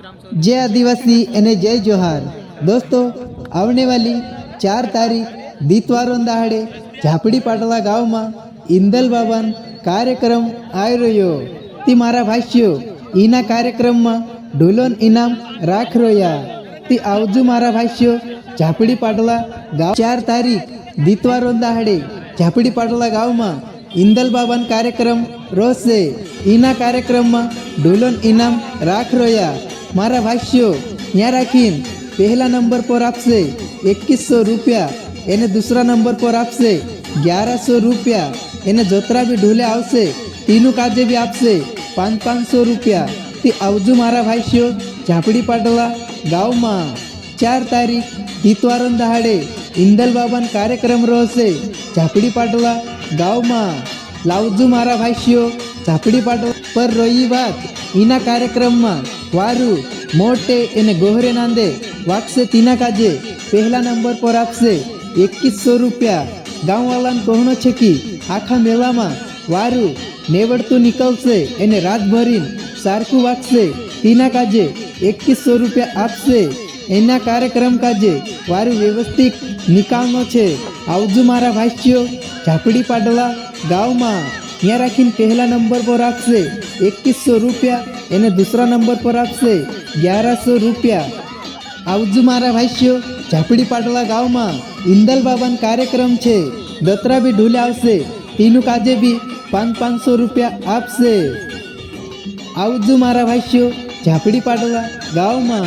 जय आदिवासी एने जय जोहार। दोस्तों, आवने वाली 4 तारीख दीतवारों दाड़े झापड़ी पाटला गाँव में इंदल बाबान कार्यक्रम आई रह्यो। ती मारा भाष्यो ईना कार्यक्रम में ढोलोन इनाम राख रोया। ती आवजू मारा भाष्यो झापड़ी पाटला गाँव 4 तारीख दीतवारों दाड़े झापड़ी पाटला गाँव में इंदल बाबान कार्यक्रम रोसे। ईना कार्यक्रम में ढोलोन इनाम राख रोया। मारा भाष्यो यहाँ राखीन पहला नंबर पर आपसे 2100 रुपया, एने दूसरा नंबर पर आपसे 1100 रुपया, एने जोतरा भी ढोले आवसे तीनों काजे भी आपसे 500 रुपया। ती आवजू मारा भाष्यो झापड़ी पाटला गाँव में 4 तारीख दीतवारों दहाड़े इंदल बाबान कार्यक्रम रोसे झापड़ी पाटला गाँव में। लावजू मारा भाष्यो झापड़ी पाटला पर रही बात ईना कार्यक्रम में वारू मोटे एने गोहरे नांदे वाकसे तीना काजे पहला नंबर पर आपसे 2100 रुपया। गाँव वाला कहनो छे कि आखा मेला में वारू नेवड़तू निकलसे एने रात भरीन सारकू वाकसे तीना काजे 2100 रुपया आपसे। एना कार्यक्रम काजे वारू व्यवस्थित निकालनो छे। आवजू मारा भाष्यो झापड़ी पाटला गाँव में यहाँ राखीन पहला नंबर पर आपसे 2100 रुपया, एने दूसरा नंबर पर आपसे 1100 रुपया। आवजू मारा भाष्यो झापड़ी पाटला गाँव में इंदल बाबान कार्यक्रम छे। दत्रा भी ढूले आवसे तीनों काजे भी 500 रुपया आपसे। आवजू मारा भाष्यो झापड़ी पाटला गाँव में।